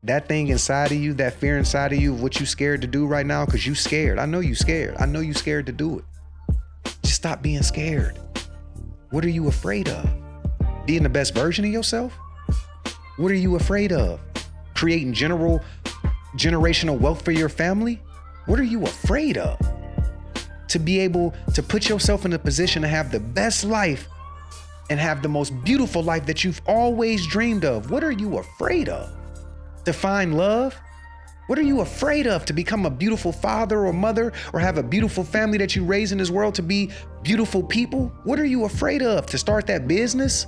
that thing inside of you, that fear inside of you of what you scared to do right now, because you scared. I know you scared. I know you scared to do it. Just stop being scared. What are you afraid of? Being the best version of yourself? What are you afraid of? Creating generational wealth for your family? What are you afraid of? To be able to put yourself in a position to have the best life and have the most beautiful life that you've always dreamed of. What are you afraid of? To find love? What are you afraid of? To become a beautiful father or mother, or have a beautiful family that you raise in this world to be beautiful people? What are you afraid of? To start that business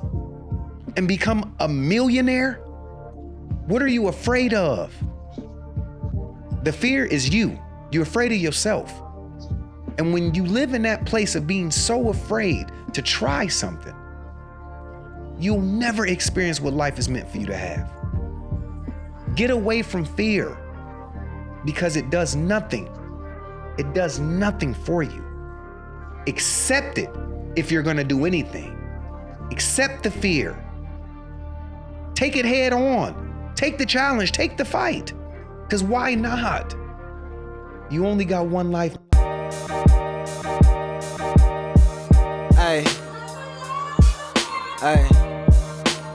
and become a millionaire? What are you afraid of? The fear is you. You're afraid of yourself. And when you live in that place of being so afraid to try something, you'll never experience what life is meant for you to have. Get away from fear, because it does nothing. It does nothing for you. Accept it if you're gonna do anything. Accept the fear. Take it head on. Take the challenge, take the fight. Because why not? You only got one life. Hey,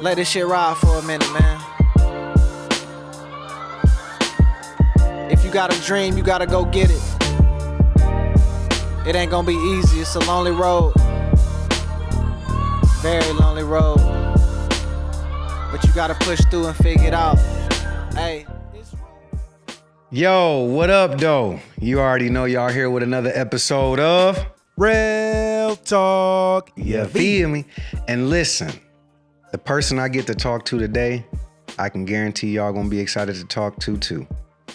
let this shit ride for a minute, man. If you got a dream, you gotta go get it. It ain't gonna be easy, it's a lonely road. Very lonely road. But you gotta push through and figure it out. Hey. Yo, what up, though? You already know y'all here with another episode of Real talk. You feel me? And listen, the person I get to talk to today, I can guarantee y'all gonna be excited to talk to too.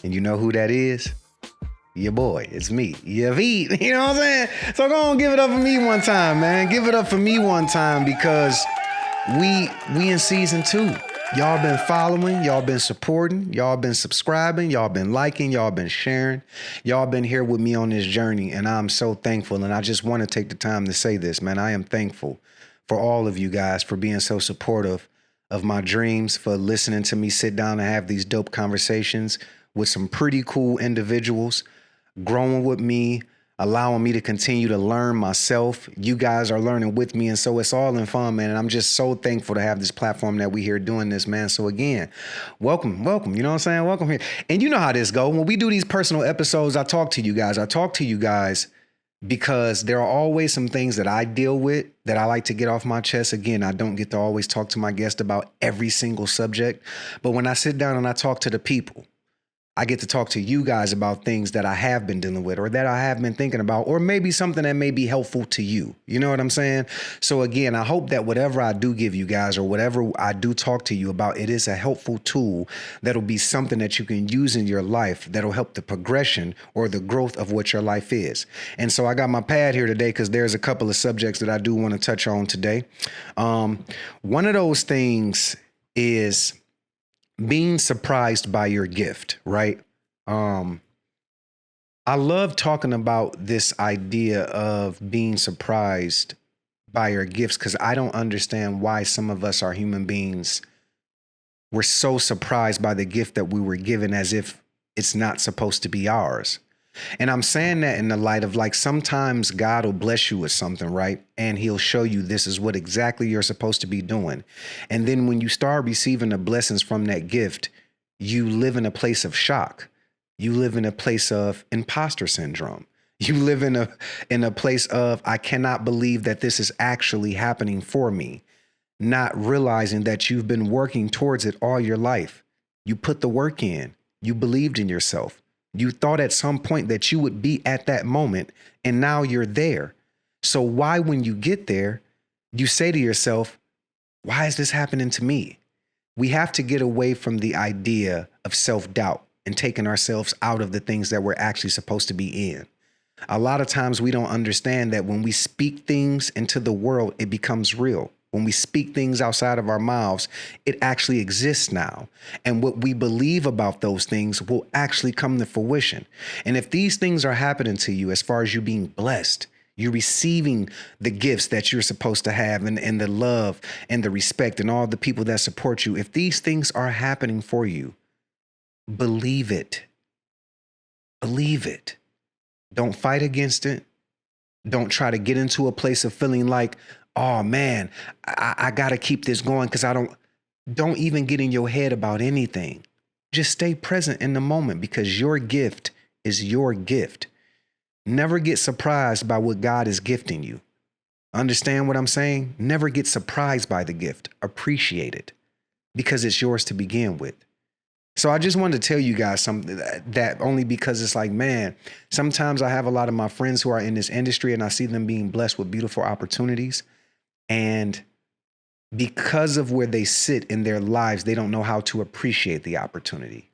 And you know who that is? Your boy, it's me, Yaveet. You know what I'm saying? So go on, give it up for me one time, man. Give it up for me one time, because we in season 2. Y'all been following, y'all been supporting, y'all been subscribing, y'all been liking, y'all been sharing. Y'all been here with me on this journey, and I'm so thankful. And I just want to take the time to say this, man. I am thankful for all of you guys for being so supportive of my dreams, for listening to me sit down and have these dope conversations with some pretty cool individuals, growing with me, allowing me to continue to learn myself. You guys are learning with me, and so it's all in fun, man. And I'm just so thankful to have this platform that we here doing this, man. So again, welcome. You know what I'm saying? Welcome here. And you know how this go. When we do these personal episodes, I talk to you guys because there are always some things that I deal with that I like to get off my chest. Again, I don't get to always talk to my guest about every single subject, but when I sit down and I talk to the people, I get to talk to you guys about things that I have been dealing with, or that I have been thinking about, or maybe something that may be helpful to you. You know what I'm saying? So again, I hope that whatever I do give you guys, or whatever I do talk to you about, it is a helpful tool that'll be something that you can use in your life that'll help the progression or the growth of what your life is. And so I got my pad here today because there's a couple of subjects that I do want to touch on today. One of those things is being surprised by your gift, right? I love talking about this idea of being surprised by your gifts, because I don't understand why some of us are human beings. We're so surprised by the gift that we were given as if it's not supposed to be ours. And I'm saying that in the light of, like, sometimes God will bless you with something, right? And he'll show you this is what exactly you're supposed to be doing. And then when you start receiving the blessings from that gift, you live in a place of shock. You live in a place of imposter syndrome. You live in a place of, I cannot believe that this is actually happening for me, not realizing that you've been working towards it all your life. You put the work in. You believed in yourself. You thought at some point that you would be at that moment, and now you're there. So why, when you get there, you say to yourself, why is this happening to me? We have to get away from the idea of self-doubt and taking ourselves out of the things that we're actually supposed to be in. A lot of times we don't understand that when we speak things into the world, it becomes real. When we speak things outside of our mouths, it actually exists now. And what we believe about those things will actually come to fruition. And if these things are happening to you, as far as you being blessed, you're receiving the gifts that you're supposed to have, and the love and the respect and all the people that support you. If these things are happening for you, Believe it. Believe it. Don't fight against it. Don't try to get into a place of feeling like, oh man, I got to keep this going because don't even get in your head about anything. Just stay present in the moment because your gift is your gift. Never get surprised by what God is gifting you. Understand what I'm saying? Never get surprised by the gift. Appreciate it because it's yours to begin with. So I just wanted to tell you guys something that only because it's like, man, sometimes I have a lot of my friends who are in this industry and I see them being blessed with beautiful opportunities. And because of where they sit in their lives, they don't know how to appreciate the opportunity.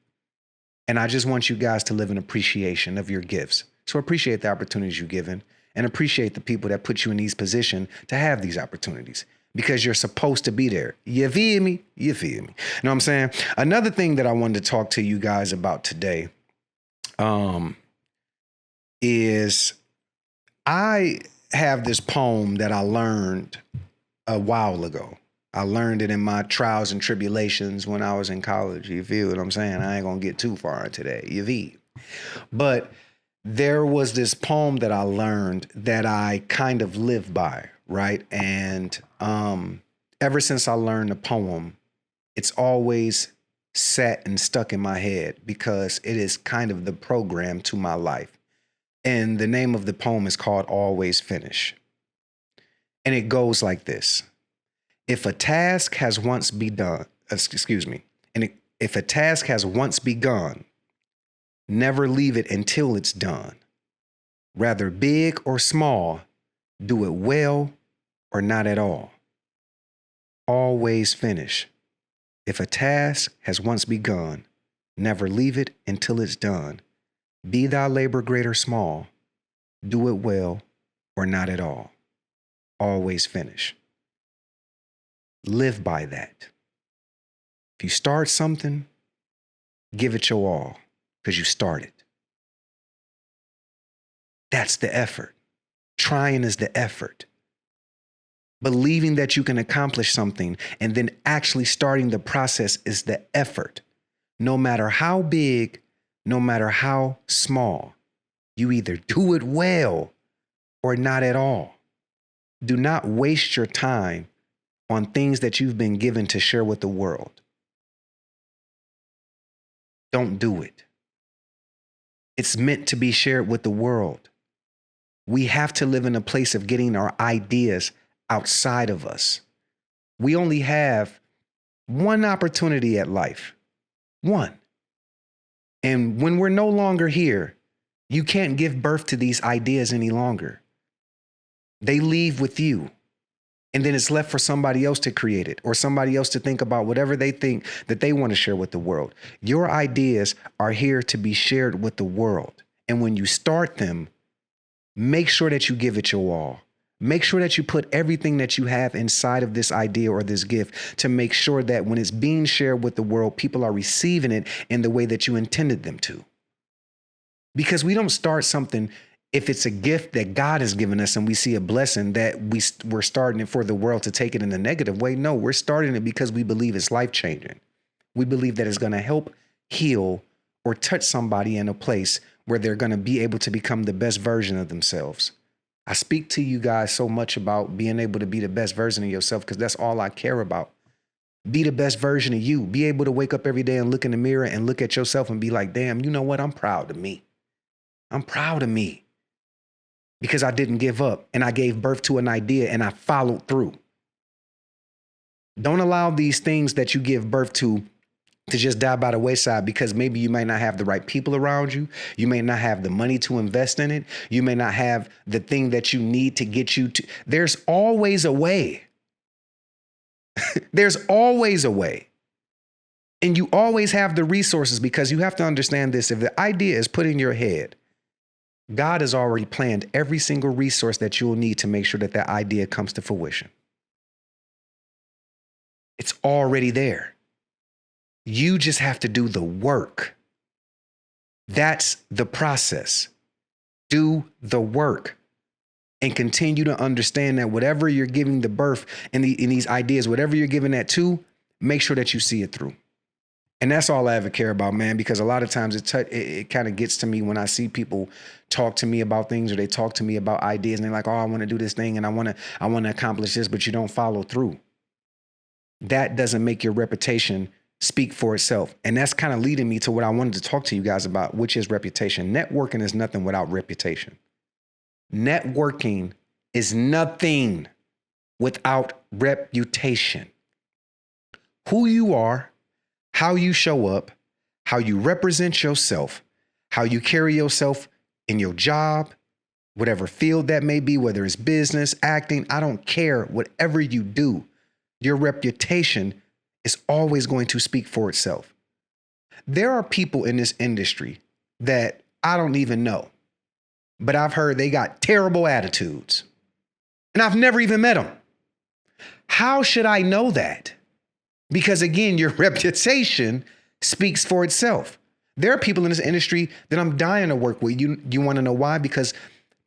And I just want you guys to live in appreciation of your gifts. So appreciate the opportunities you're given and appreciate the people that put you in these positions to have these opportunities because you're supposed to be there. You feel me? You feel me? You know what I'm saying? Another thing that I wanted to talk to you guys about today is I have this poem that I learned a while ago. I learned it in my trials and tribulations when I was in college. You feel what I'm saying? I ain't gonna get too far into that. You feel? But there was this poem that I learned that I kind of live by, right? And ever since I learned the poem, it's always sat and stuck in my head because it is kind of the program to my life. And the name of the poem is called Always Finish. And it goes like this. If a task has once begun, if a task has once begun, never leave it until it's done. Rather big or small, do it well or not at all. Always finish. If a task has once begun, never leave it until it's done. Be thy labor great or small, do it well or not at all. Always finish. Live by that. If you start something, give it your all because you started. That's the effort. Trying is the effort. Believing that you can accomplish something and then actually starting the process is the effort. No matter how big, no matter how small, you either do it well or not at all. Do not waste your time on things that you've been given to share with the world. Don't do it. It's meant to be shared with the world. We have to live in a place of getting our ideas outside of us. We only have one opportunity at life. One. And when we're no longer here, you can't give birth to these ideas any longer. They leave with you. And then it's left for somebody else to create it or somebody else to think about whatever they think that they want to share with the world. Your ideas are here to be shared with the world. And when you start them, make sure that you give it your all. Make sure that you put everything that you have inside of this idea or this gift to make sure that when it's being shared with the world, people are receiving it in the way that you intended them to. Because we don't start something if it's a gift that God has given us and we see a blessing that we're starting it for the world to take it in a negative way. No, we're starting it because we believe it's life-changing. We believe that it's going to help heal or touch somebody in a place where they're going to be able to become the best version of themselves. I speak to you guys so much about being able to be the best version of yourself because that's all I care about. Be the best version of you. Be able to wake up every day and look in the mirror and look at yourself and be like, damn, you know what? I'm proud of me. I'm proud of me. Because I didn't give up and I gave birth to an idea and I followed through. Don't allow these things that you give birth to just die by the wayside because maybe you might not have the right people around you. You may not have the money to invest in it. You may not have the thing that you need to get you to. There's always a way. There's always a way. And you always have the resources because you have to understand this. If the idea is put in your head, God has already planned every single resource that you'll need to make sure that that idea comes to fruition. It's already there. You just have to do the work. That's the process. Do the work and continue to understand that whatever you're giving the birth in these ideas, whatever you're giving that to, make sure that you see it through. And that's all I ever care about, man, because a lot of times it kind of gets to me when I see people talk to me about things, or they talk to me about ideas and they're like, oh, I want to do this thing and I want to accomplish this, but you don't follow through. That doesn't make your reputation speak for itself. And that's kind of leading me to what I wanted to talk to you guys about, which is reputation. Networking is nothing without reputation. Networking is nothing without reputation. Who you are, how you show up, how you represent yourself, how you carry yourself in your job, whatever field that may be, whether it's business, acting, I don't care. Whatever you do, your reputation is always going to speak for itself. There are people in this industry that I don't even know, but I've heard they got terrible attitudes, and I've never even met them. How should I know that? Because again, your reputation speaks for itself. There are people in this industry that I'm dying to work with. You want to know why? Because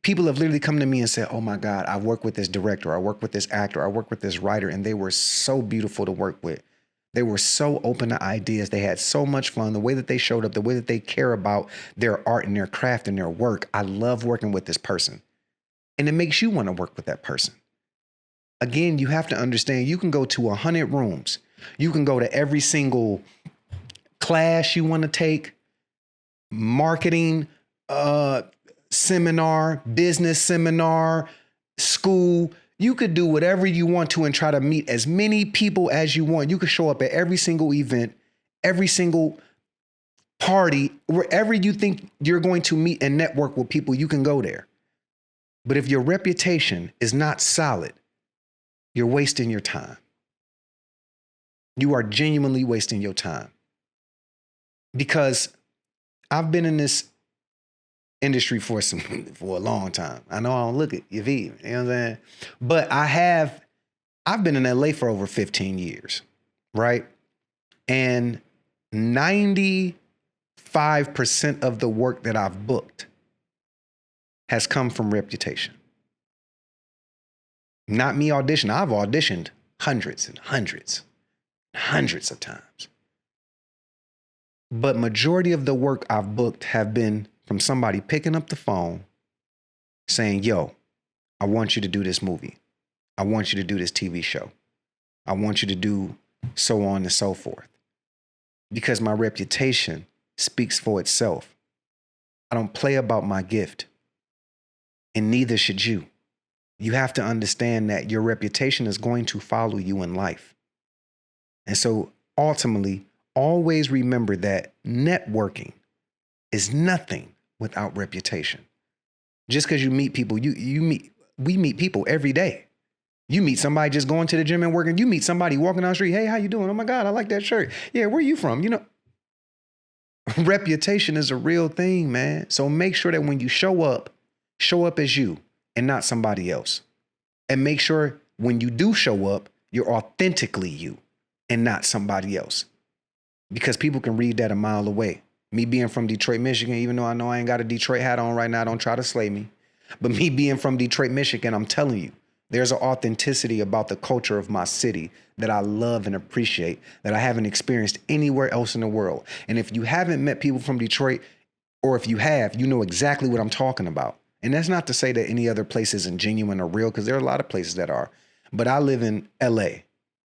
people have literally come to me and said, oh my God, I work with this director, I work with this actor, I work with this writer, and they were so beautiful to work with. They were so open to ideas. They had so much fun. The way that they showed up, the way that they care about their art and their craft and their work. I love working with this person. And it makes you want to work with that person. Again, you have to understand, you can go to 100 rooms. You can go to every single class you want to take, marketing seminar, business seminar, school. You could do whatever you want to and try to meet as many people as you want. You could show up at every single event, every single party, wherever you think you're going to meet and network with people, you can go there. But if your reputation is not solid, you're wasting your time. You are genuinely wasting your time. Because I've been in this industry for a long time. I know I don't look it, you know what I'm saying? But I've been in LA for over 15 years, right? And 95% of the work that I've booked has come from reputation. Not me auditioning. I've auditioned hundreds and hundreds of times. But majority of the work I've booked have been from somebody picking up the phone saying, yo, I want you to do this movie. I want you to do this TV show. I want you to do so on and so forth. Because my reputation speaks for itself. I don't play about my gift. And neither should you. You have to understand that your reputation is going to follow you in life. And so ultimately, always remember that networking is nothing without reputation. Just because you meet people, we meet people every day. You meet somebody just going to the gym and working. You meet somebody walking down the street. Hey, how you doing? Oh my God, I like that shirt. Yeah, where are you from? You know, reputation is a real thing, man. So make sure that when you show up as you and not somebody else. And make sure when you do show up, you're authentically you and not somebody else. Because people can read that a mile away. Me being from Detroit, Michigan, even though I know I ain't got a Detroit hat on right now, don't try to slay me. But me being from Detroit, Michigan, I'm telling you, there's an authenticity about the culture of my city that I love and appreciate that I haven't experienced anywhere else in the world. And if you haven't met people from Detroit, or if you have, you know exactly what I'm talking about. And that's not to say that any other place isn't genuine or real, because there are a lot of places that are. But I live in LA.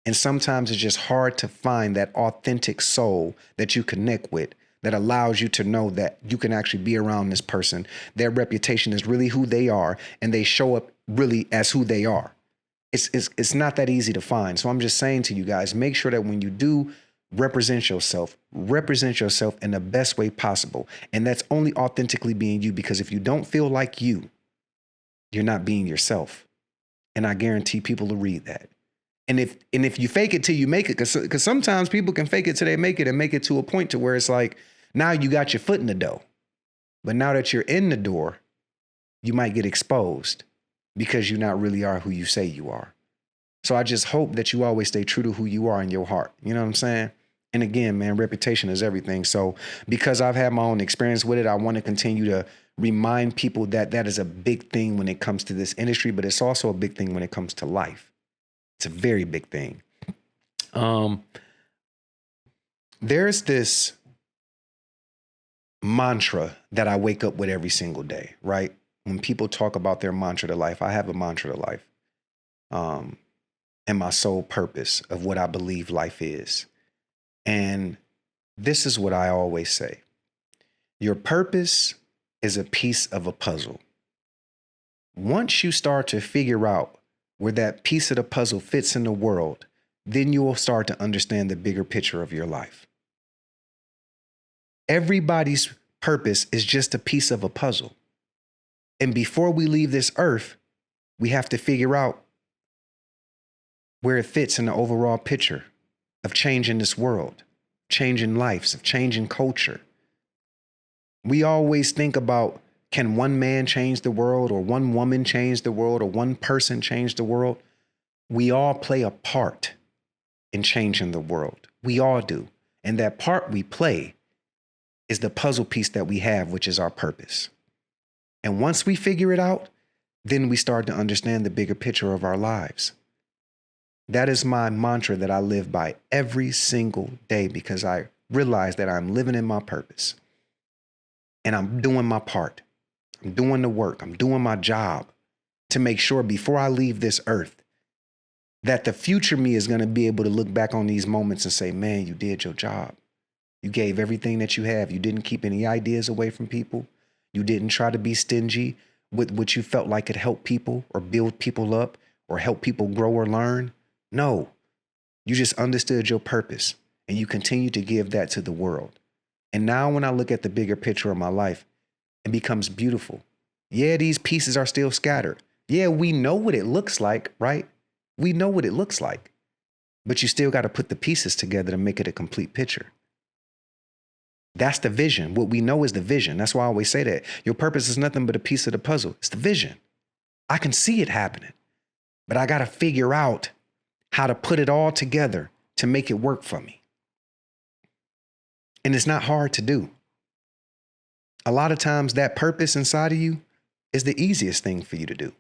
And sometimes it's just hard to find that authentic soul that you connect with that allows you to know that you can actually be around this person. Their reputation is really who they are, and they show up really as who they are. It's not that easy to find. So I'm just saying to you guys, make sure that when you do represent yourself in the best way possible. And that's only authentically being you, because if you don't feel like you, you're not being yourself. And I guarantee people will read that. And if you fake it till you make it, because sometimes people can fake it till they make it and make it to a point to where it's like, now you got your foot in the door. But now that you're in the door, you might get exposed because you not really are who you say you are. So I just hope that you always stay true to who you are in your heart. You know what I'm saying? And again, man, reputation is everything. So because I've had my own experience with it, I want to continue to remind people that that is a big thing when it comes to this industry, but it's also a big thing when it comes to life. It's a very big thing. There's this mantra that I wake up with every single day, right? When people talk about their mantra to life, I have a mantra to life, and my sole purpose of what I believe life is. And this is what I always say. Your purpose is a piece of a puzzle. Once you start to figure out where that piece of the puzzle fits in the world, then you will start to understand the bigger picture of your life. Everybody's purpose is just a piece of a puzzle. And before we leave this earth, we have to figure out where it fits in the overall picture of changing this world, changing lives, of changing culture. We always think about, can one man change the world, or one woman change the world, or one person change the world? We all play a part in changing the world. We all do. And that part we play is the puzzle piece that we have, which is our purpose. And once we figure it out, then we start to understand the bigger picture of our lives. That is my mantra that I live by every single day, because I realize that I'm living in my purpose and I'm doing my part. I'm doing the work. I'm doing my job to make sure before I leave this earth that the future me is going to be able to look back on these moments and say, man, you did your job. You gave everything that you have. You didn't keep any ideas away from people. You didn't try to be stingy with what you felt like could help people or build people up or help people grow or learn. No, you just understood your purpose and you continue to give that to the world. And now when I look at the bigger picture of my life, it becomes beautiful. Yeah, these pieces are still scattered. Yeah, we know what it looks like, right? We know what it looks like, but you still got to put the pieces together to make it a complete picture. That's the vision. What we know is the vision. That's why I always say that. Your purpose is nothing but a piece of the puzzle. It's the vision. I can see it happening, but I got to figure out how to put it all together to make it work for me. And it's not hard to do. A lot of times that purpose inside of you is the easiest thing for you to do.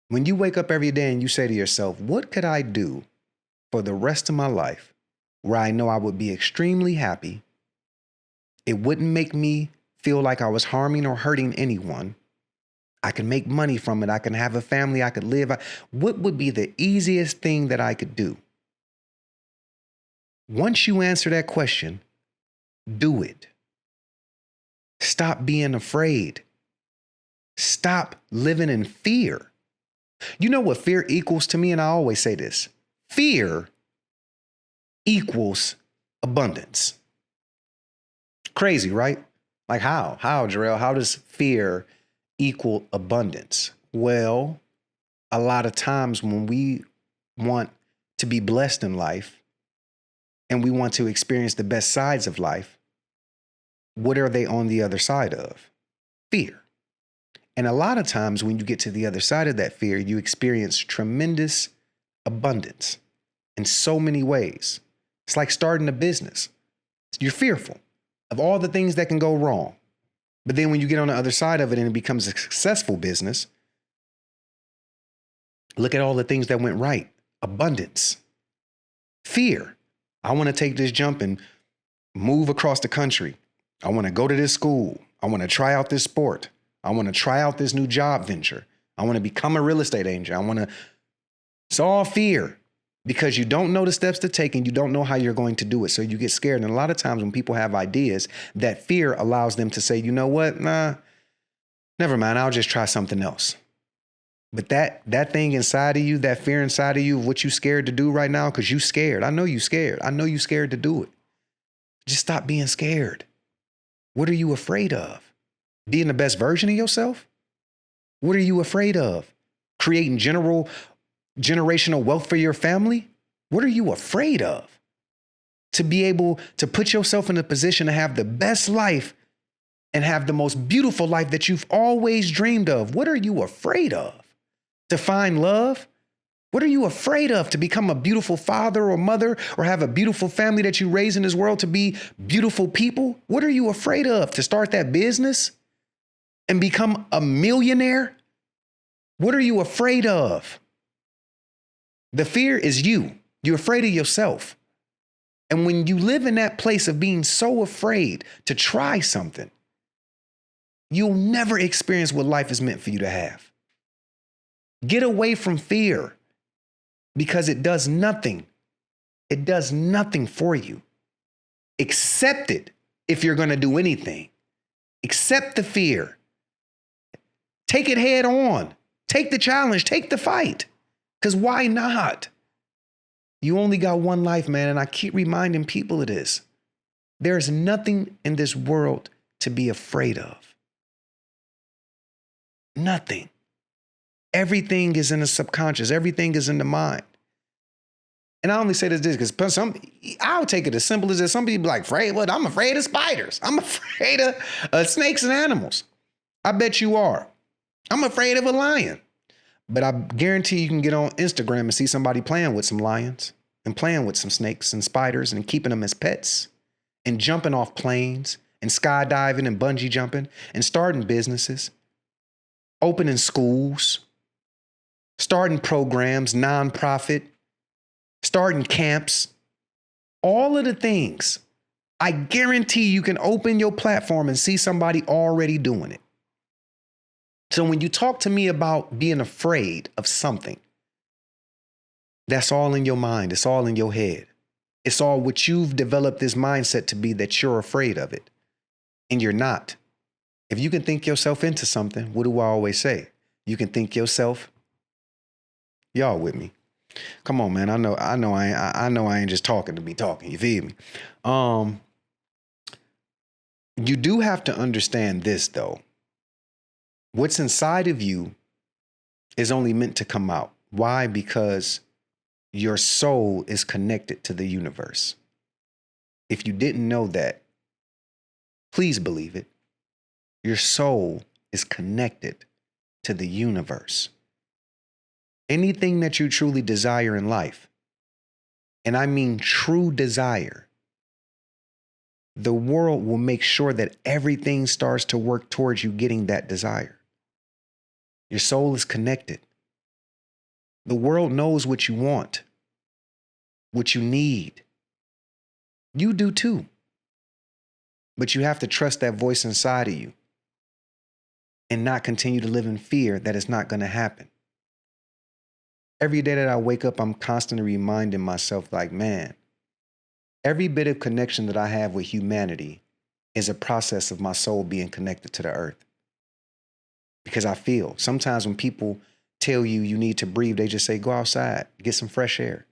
When you wake up every day and you say to yourself, what could I do for the rest of my life where I know I would be extremely happy? It wouldn't make me feel like I was harming or hurting anyone. I can make money from it. I can have a family. I could live. What would be the easiest thing that I could do? Once you answer that question, do it. Stop being afraid. Stop living in fear. You know what fear equals to me? And I always say this. Fear equals abundance. Crazy, right? Like how? How, Jerrel? How does fear equal abundance? Well, a lot of times when we want to be blessed in life and we want to experience the best sides of life, what are they on the other side of? Fear. And a lot of times when you get to the other side of that fear, you experience tremendous abundance in so many ways. It's like starting a business. You're fearful of all the things that can go wrong. But then when you get on the other side of it and it becomes a successful business, look at all the things that went right. Abundance. Fear. I want to take this jump and move across the country. I want to go to this school. I want to try out this sport. I want to try out this new job venture. I want to become a real estate agent. It's all fear because you don't know the steps to take and you don't know how you're going to do it. So you get scared. And a lot of times when people have ideas, that fear allows them to say, you know what? Nah, never mind. I'll just try something else. But that thing inside of you, that fear inside of you, what you scared to do right now, because you scared. I know you scared. I know you scared to do it. Just stop being scared. What are you afraid of? Being the best version of yourself? What are you afraid of? Creating generational wealth for your family? What are you afraid of? To be able to put yourself in a position to have the best life and have the most beautiful life that you've always dreamed of. What are you afraid of? To find love? What are you afraid of? To become a beautiful father or mother or have a beautiful family that you raise in this world to be beautiful people? What are you afraid of? To start that business and become a millionaire? What are you afraid of? The fear is you. You're afraid of yourself. And when you live in that place of being so afraid to try something, you'll never experience what life is meant for you to have. Get away from fear because it does nothing. It does nothing for you. Accept it if you're going to do anything. Accept the fear. Take it head on. Take the challenge. Take the fight. Because why not? You only got one life, man, and I keep reminding people of this. There's nothing in this world to be afraid of. Nothing. Everything is in the subconscious. Everything is in the mind. And I only say this because I'll take it as simple as this. Some people be like, afraid? What? I'm afraid of spiders. I'm afraid of snakes and animals. I bet you are. I'm afraid of a lion. But I guarantee you can get on Instagram and see somebody playing with some lions and playing with some snakes and spiders and keeping them as pets and jumping off planes and skydiving and bungee jumping and starting businesses, opening schools, starting programs, nonprofit, starting camps, all of the things. I guarantee you can open your platform and see somebody already doing it. So when you talk to me about being afraid of something, that's all in your mind. It's all in your head. It's all what you've developed this mindset to be, that you're afraid of it. And you're not. If you can think yourself into something, what do I always say? You can think yourself. Y'all with me? Come on, man. I know I ain't just talking to be talking. You feel me? You do have to understand this, though. What's inside of you is only meant to come out. Why? Because your soul is connected to the universe. If you didn't know that, please believe it. Your soul is connected to the universe. Anything that you truly desire in life, and I mean true desire, the world will make sure that everything starts to work towards you getting that desire. Your soul is connected. The world knows what you want, what you need. You do too. But you have to trust that voice inside of you and not continue to live in fear that it's not going to happen. Every day that I wake up, I'm constantly reminding myself, like, man, every bit of connection that I have with humanity is a process of my soul being connected to the earth. Because I feel sometimes when people tell you you need to breathe, they just say, go outside, get some fresh air.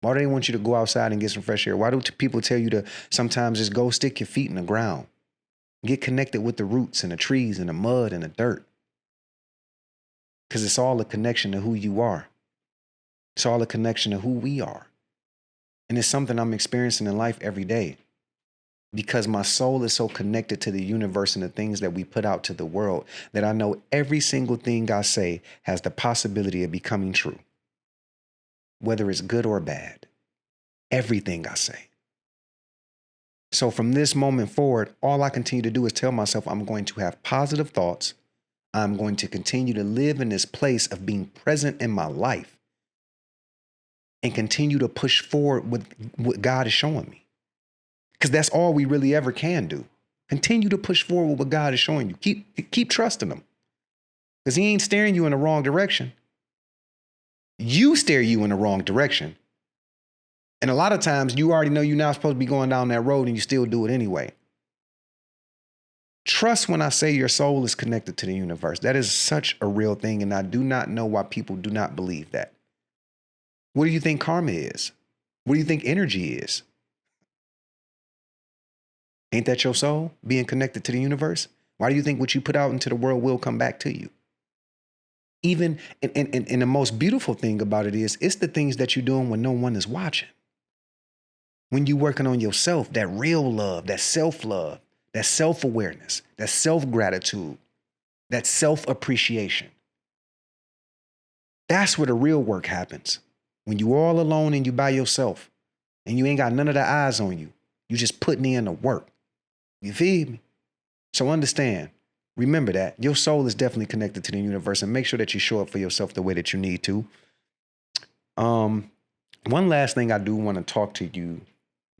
Why do they want you to go outside and get some fresh air? Why do people tell you to sometimes just go stick your feet in the ground, get connected with the roots and the trees and the mud and the dirt? Because it's all a connection to who you are. It's all a connection to who we are. And it's something I'm experiencing in life every day. Because my soul is so connected to the universe and the things that we put out to the world that I know every single thing I say has the possibility of becoming true. Whether it's good or bad. Everything I say. So from this moment forward, all I continue to do is tell myself I'm going to have positive thoughts. I'm going to continue to live in this place of being present in my life and continue to push forward with what God is showing me. Because that's all we really ever can do. Continue to push forward with what God is showing you. Keep trusting him. Because he ain't steering you in the wrong direction. You steer you in the wrong direction. And a lot of times you already know you're not supposed to be going down that road and you still do it anyway. Trust when I say your soul is connected to the universe. That is such a real thing. And I do not know why people do not believe that. What do you think karma is? What do you think energy is? Ain't that your soul being connected to the universe? Why do you think what you put out into the world will come back to you? Even, and the most beautiful thing about it is, it's the things that you're doing when no one is watching. When you're working on yourself, that real love, that self-love, that self-awareness, that self-gratitude, that self-appreciation. That's where the real work happens. When you're all alone and you by yourself and you ain't got none of the eyes on you, you just putting in the work. You feel me? So understand, remember that your soul is definitely connected to the universe, and make sure that you show up for yourself the way that you need to. One last thing I do want to talk to you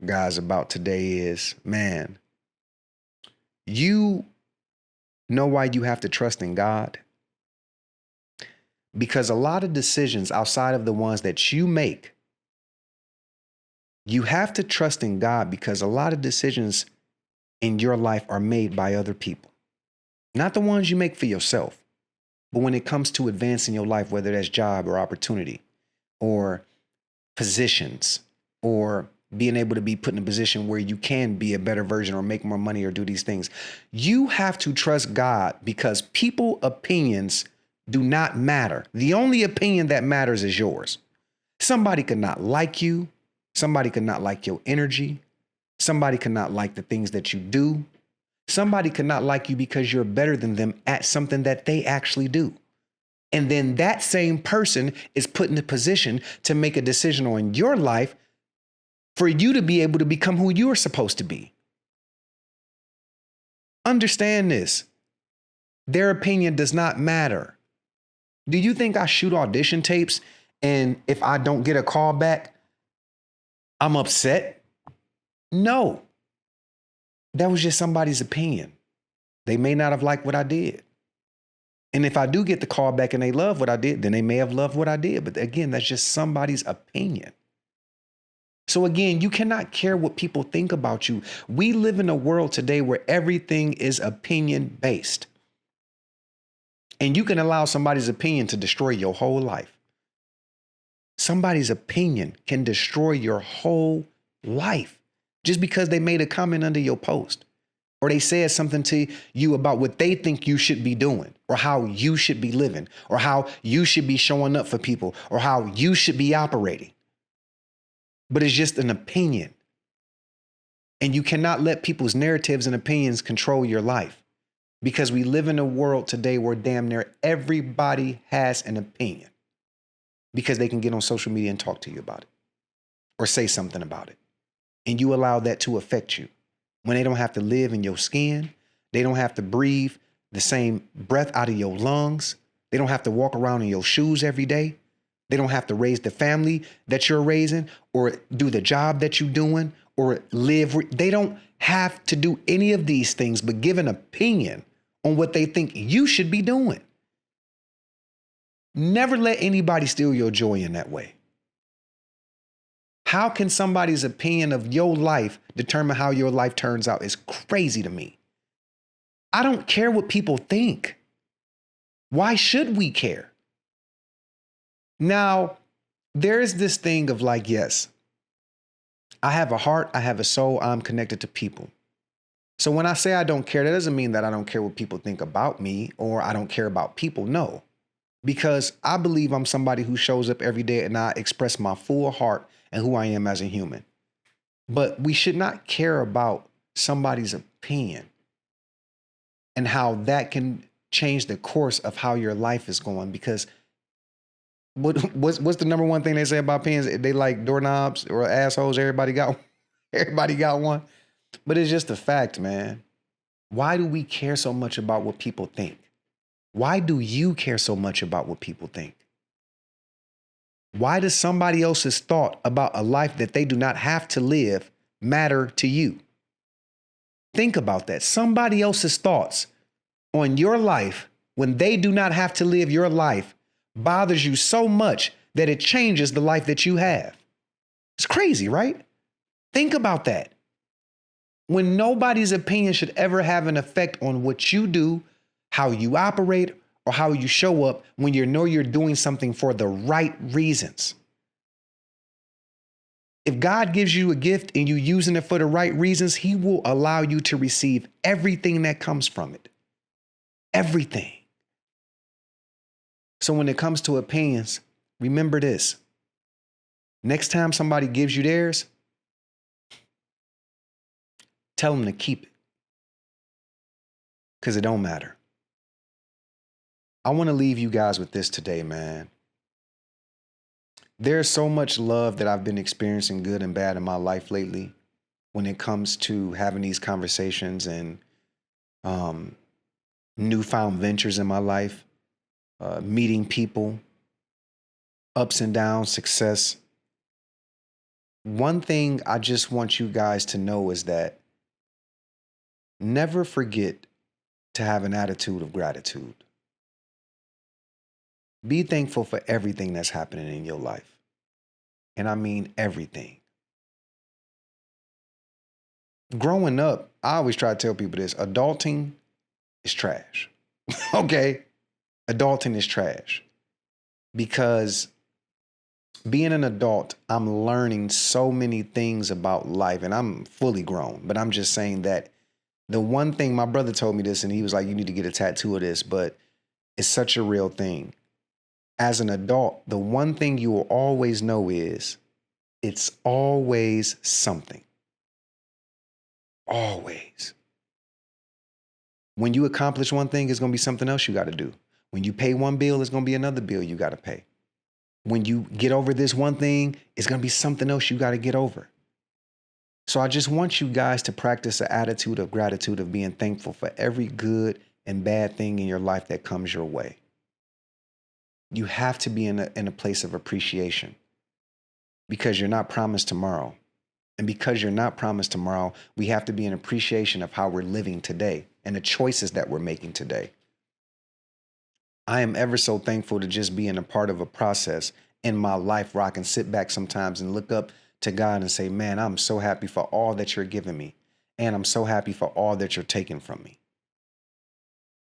guys about today is, man, you know why you have to trust in God? Because a lot of decisions outside of the ones that you make, you have to trust in God because a lot of decisions in your life are made by other people. Not the ones you make for yourself, but when it comes to advancing your life, whether that's job or opportunity or positions or being able to be put in a position where you can be a better version or make more money or do these things, you have to trust God because people opinions do not matter. The only opinion that matters is yours. Somebody could not like you. Somebody could not like your energy. Somebody could not like the things that you do. Somebody could not like you because you're better than them at something that they actually do. And then that same person is put in a position to make a decision on your life for you to be able to become who you're supposed to be. Understand this. Their opinion does not matter. Do you think I shoot audition tapes and if I don't get a call back, I'm upset? No. That was just somebody's opinion. They may not have liked what I did. And if I do get the call back and they love what I did, then they may have loved what I did. But again, that's just somebody's opinion. So again, you cannot care what people think about you. We live in a world today where everything is opinion based. And you can allow somebody's opinion to destroy your whole life. Somebody's opinion can destroy your whole life just because they made a comment under your post or they said something to you about what they think you should be doing or how you should be living or how you should be showing up for people or how you should be operating. But it's just an opinion. And you cannot let people's narratives and opinions control your life. Because we live in a world today where damn near everybody has an opinion because they can get on social media and talk to you about it or say something about it. And you allow that to affect you when they don't have to live in your skin. They don't have to breathe the same breath out of your lungs. They don't have to walk around in your shoes every day. They don't have to raise the family that you're raising or do the job that you're doing or live. They don't have to do any of these things but give an opinion on what they think you should be doing. Never let anybody steal your joy in that way. How can somebody's opinion of your life determine how your life turns out? It's crazy to me. I don't care what people think. Why should we care? Now, there's this thing of like, yes, I have a heart, I have a soul, I'm connected to people. So when I say I don't care, that doesn't mean that I don't care what people think about me or I don't care about people. No, because I believe I'm somebody who shows up every day and I express my full heart and who I am as a human. But we should not care about somebody's opinion and how that can change the course of how your life is going. Because what's the number one thing they say about opinions? They like doorknobs or assholes. Everybody got one. But it's just a fact, man. Why do we care so much about what people think? Why do you care so much about what people think? Why does somebody else's thought about a life that they do not have to live matter to you? Think about that. Somebody else's thoughts on your life when they do not have to live your life bothers you so much that it changes the life that you have. It's crazy, right? Think about that. When nobody's opinion should ever have an effect on what you do, how you operate, or how you show up when you know you're doing something for the right reasons. If God gives you a gift and you're using it for the right reasons, he will allow you to receive everything that comes from it. Everything. So when it comes to opinions, remember this. Next time somebody gives you theirs, tell them to keep it. Because it don't matter. I want to leave you guys with this today, man. There's so much love that I've been experiencing, good and bad, in my life lately when it comes to having these conversations and newfound ventures in my life, meeting people, ups and downs, success. one thing I just want you guys to know is that never forget to have an attitude of gratitude. Be thankful for everything that's happening in your life. And I mean everything. Growing up, I always try to tell people this: adulting is trash. Okay? Adulting is trash. Because being an adult, I'm learning so many things about life, and I'm fully grown, but I'm just saying that the one thing, my brother told me this, and he was like, you need to get a tattoo of this, but it's such a real thing. As an adult, the one thing you will always know is it's always something. Always. When you accomplish one thing, it's going to be something else you got to do. When you pay one bill, it's going to be another bill you got to pay. When you get over this one thing, it's going to be something else you got to get over. So I just want you guys to practice an attitude of gratitude, of being thankful for every good and bad thing in your life that comes your way. You have to be in a place of appreciation, because you're not promised tomorrow. And because you're not promised tomorrow, we have to be in appreciation of how we're living today and the choices that we're making today. I am ever so thankful to just be in a part of a process in my life where I can sit back sometimes and look up to God and say, man, I'm so happy for all that you're giving me. And I'm so happy for all that you're taking from me.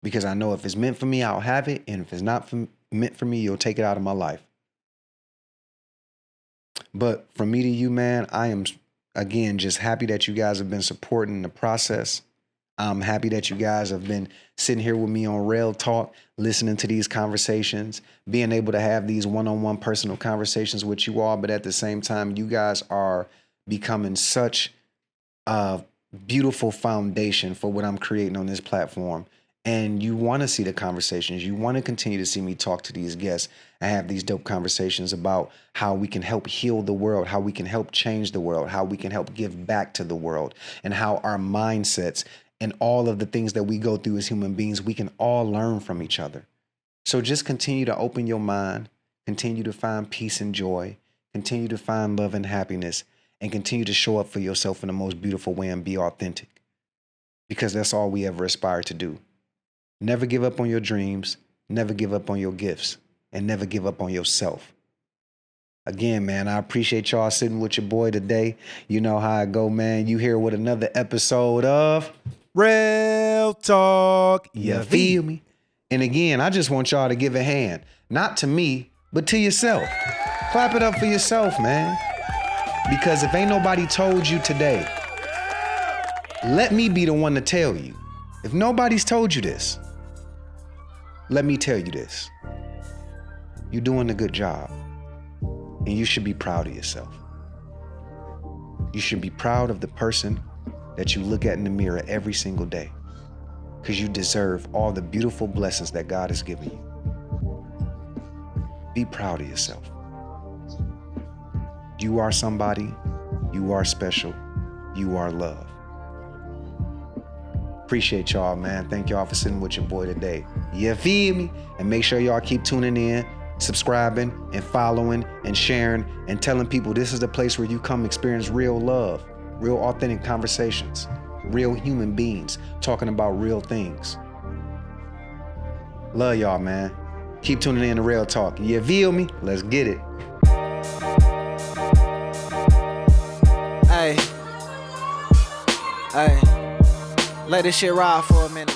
Because I know if it's meant for me, I'll have it. And if it's not meant for me, you'll take it out of my life. But from me to you, man, I am, again, just happy that you guys have been supporting the process. I'm happy that you guys have been sitting here with me on REL Talk, listening to these conversations, being able to have these one-on-one personal conversations with you all. But at the same time, you guys are becoming such a beautiful foundation for what I'm creating on this platform. And you want to see the conversations. You want to continue to see me talk to these guests and have these dope conversations about how we can help heal the world, how we can help change the world, how we can help give back to the world, and how our mindsets and all of the things that we go through as human beings, we can all learn from each other. So just continue to open your mind, continue to find peace and joy, continue to find love and happiness, and continue to show up for yourself in the most beautiful way and be authentic. Because that's all we ever aspire to do. Never give up on your dreams, never give up on your gifts, and never give up on yourself. Again, man, I appreciate y'all sitting with your boy today. You know how I go, man. You here with another episode of REL Talk. You feel me? And again, I just want y'all to give a hand, not to me, but to yourself. Clap it up for yourself, man. Because if ain't nobody told you today, let me be the one to tell you. If nobody's told you this, let me tell you this. You're doing a good job. And you should be proud of yourself. You should be proud of the person that you look at in the mirror every single day, because you deserve all the beautiful blessings that God has given you. Be proud of yourself. You are somebody. You are special. You are loved. Appreciate y'all, man. Thank y'all for sitting with your boy today. You feel me? And make sure y'all keep tuning in, subscribing and following and sharing and telling people this is the place where you come experience real love, real authentic conversations, real human beings talking about real things. Love y'all, man. Keep tuning in to REL Talk. You feel me? Let's get it. Hey, let this shit ride for a minute.